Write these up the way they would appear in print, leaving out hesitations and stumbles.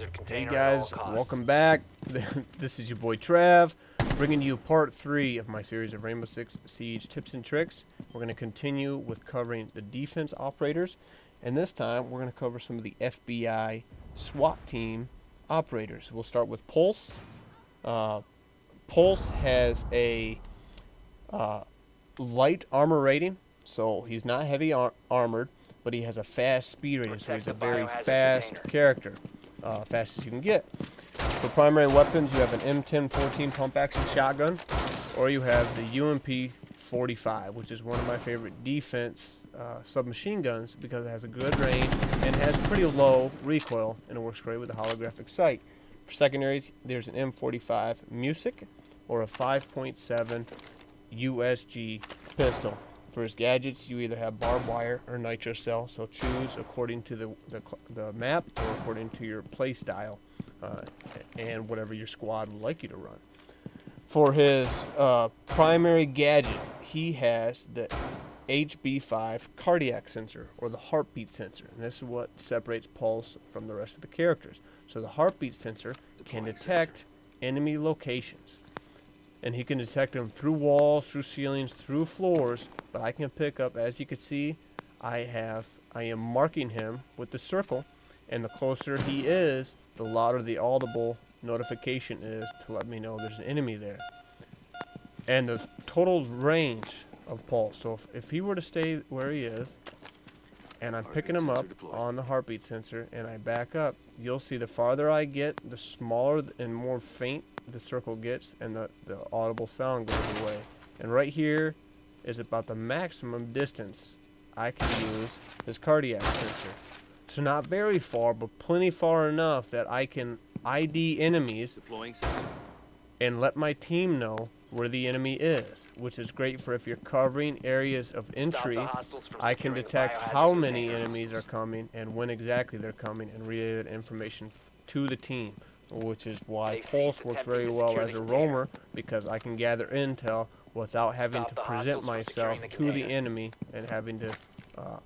Hey container guys, at all costs. welcome back. This is your boy Trav, bringing you part 3 of my series of Rainbow Six Siege tips and tricks. We're going to continue with covering the defense operators, and this time we're going to cover some of the FBI SWAT team operators. We'll start with Pulse. Pulse has a light armor rating, so he's not heavy armored, but he has a fast speed rating, so he's a very fast character, fast as you can get. For primary weapons, you have an M10-14 pump-action shotgun, or you have the UMP-45, which is one of my favorite defense submachine guns because it has a good range and has pretty low recoil, and it works great with the holographic sight. For secondaries, there's an M45 Music or a 5.7 USG pistol. For his gadgets, you either have barbed wire or nitro cell, so choose according to the map or according to your play style and whatever your squad would like you to run. For his primary gadget, he has the HB5 cardiac sensor, or the heartbeat sensor, and this is what separates Pulse from the rest of the characters. So the heartbeat sensor can detect enemy locations, and he can detect them through walls, through ceilings, through floors, but I can pick up, as you can see, I am marking him with the circle, and the closer he is, the louder the audible notification is to let me know there's an enemy there. And the total range of Pulse, so if he were to stay where he is, and I'm picking him up on the heartbeat sensor, and I back up, you'll see the farther I get, the smaller and more faint the circle gets, and the audible sound goes away. And right here is about the maximum distance I can use this cardiac sensor. So not very far, but plenty far enough that I can ID enemies and let my team know where the enemy is, which is great for if you're covering areas of entry. I can detect how many enemies are coming and when exactly they're coming and relay that information to the team, which is why Pulse works very well as a roamer, because I can gather intel without having to present myself to the enemy and having to,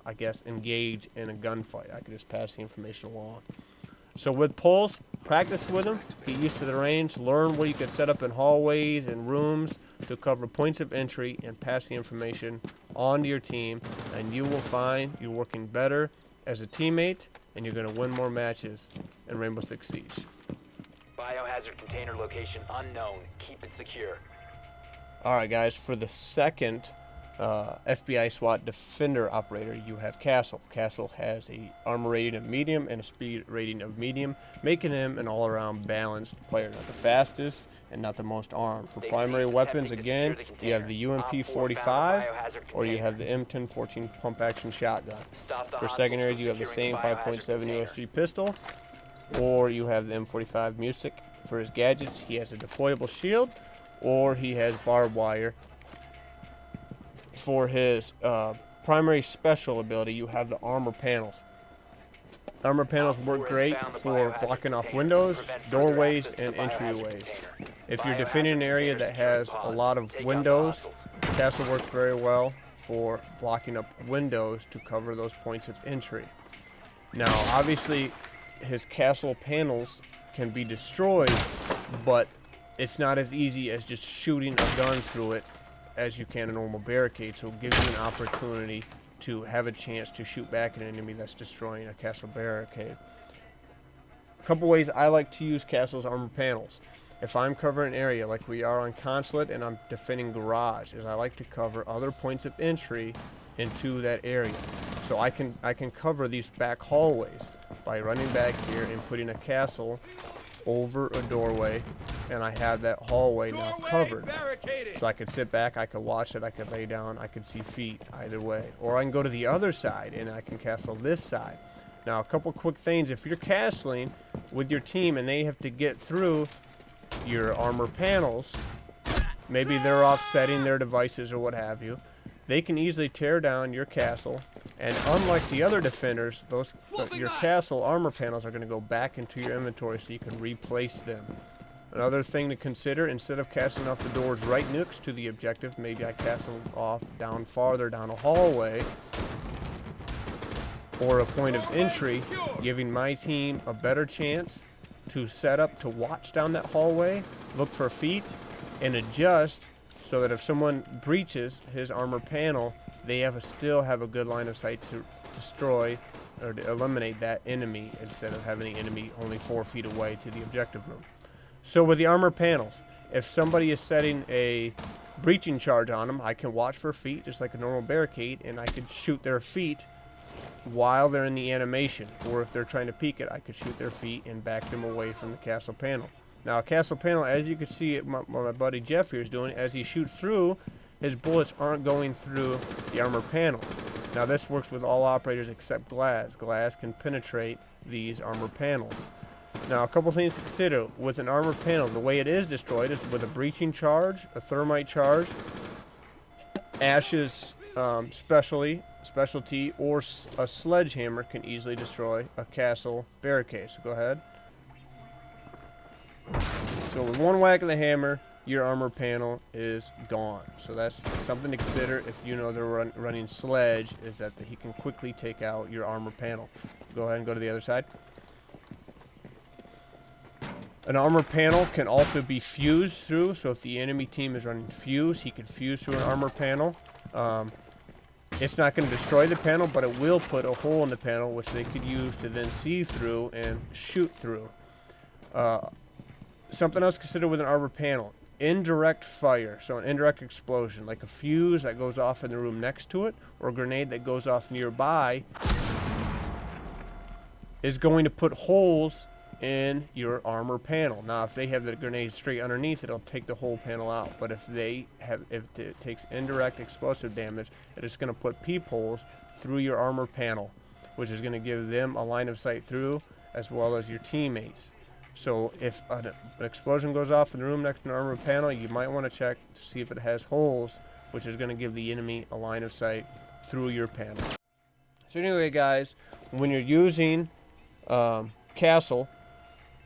I guess, engage in a gunfight. I can just pass the information along. So with Pulse, practice with him, get used to the range, learn what you can set up in hallways and rooms to cover points of entry and pass the information on to your team, and you will find you're working better as a teammate, and you're going to win more matches in Rainbow Six Siege. Biohazard container location unknown. Keep it secure. Alright guys, for the second FBI SWAT defender operator, you have Castle. Castle has a armor rating of medium and a speed rating of medium, making him an all-around balanced player, not the fastest and not the most armed. For primary weapons, again, you have the UMP-45 or you have the M10-14 pump-action shotgun. For secondaries, you have the same 5.7 USG pistol, or you have the M45 Music. For his gadgets, he has a deployable shield, or he has barbed wire. For his primary special ability, you have the armor panels. Armor panels work great for blocking off windows, doorways, and entryways. If you're defending an area that has a lot of windows, Castle works very well for blocking up windows to cover those points of entry. Now, obviously, his Castle panels can be destroyed, but it's not as easy as just shooting a gun through it as you can a normal barricade, so it gives you an opportunity to have a chance to shoot back at an enemy that's destroying a castle barricade. A couple ways I like to use Castle's armor panels. If I'm covering an area like we are on Consulate and I'm defending Garage, is I like to cover other points of entry into that area. So I can cover these back hallways by running back here and putting a Castle over a doorway, and I have that hallway now covered. So I could sit back, I could watch it, I could lay down, I could see feet either way. Or I can go to the other side and I can castle this side. Now, a couple quick things: if you're castling with your team and they have to get through your armor panels, maybe they're offsetting their devices or what have you, they can easily tear down your castle. And unlike the other defenders, your Castle armor panels are going to go back into your inventory so you can replace them. Another thing to consider, instead of casting off the doors right next to the objective, maybe I castle off down farther down a hallway or a point of entry, giving my team a better chance to set up to watch down that hallway, look for feet, and adjust so that if someone breaches his armor panel, they still have a good line of sight to destroy or to eliminate that enemy instead of having the enemy only 4 feet away to the objective room. So with the armor panels, if somebody is setting a breaching charge on them, I can watch for feet just like a normal barricade, and I could shoot their feet while they're in the animation. Or if they're trying to peek it, I could shoot their feet and back them away from the castle panel. Now a castle panel, as you can see my buddy Jeff here is doing, as he shoots through, his bullets aren't going through the armor panel. Now this works with all operators except glass. Glass can penetrate these armor panels. Now a couple things to consider. With an armor panel, the way it is destroyed is with a breaching charge, a thermite charge, Ash's specialty, or a sledgehammer can easily destroy a castle barricade. So go ahead. So with one whack of the hammer, your armor panel is gone. So that's something to consider if you know they're running sledge, is that he can quickly take out your armor panel. Go ahead and go to the other side. An armor panel can also be fused through, so if the enemy team is running fuse, he can fuse through an armor panel. It's not going to destroy the panel, but it will put a hole in the panel which they could use to then see through and shoot through. Something else to consider with an armor panel: indirect fire. So an indirect explosion, like a fuse that goes off in the room next to it, or a grenade that goes off nearby, is going to put holes in your armor panel. Now if they have the grenade straight underneath, it'll take the whole panel out. But if it takes indirect explosive damage, it is going to put peepholes through your armor panel, which is going to give them a line of sight through, as well as your teammates. So if an explosion goes off in the room next to an armor panel, you might want to check to see if it has holes, which is going to give the enemy a line of sight through your panel. So anyway, guys, when you're using Castle,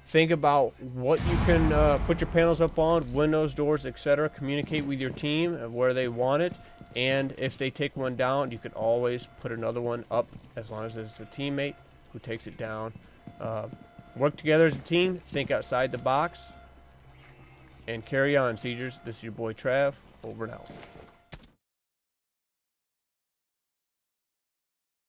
think about what you can put your panels up on, windows, doors, etc. Communicate with your team of where they want it, and if they take one down, you can always put another one up as long as it's a teammate who takes it down. Work together as a team, think outside the box, and carry on, Siegers. This is your boy Trav, over and out.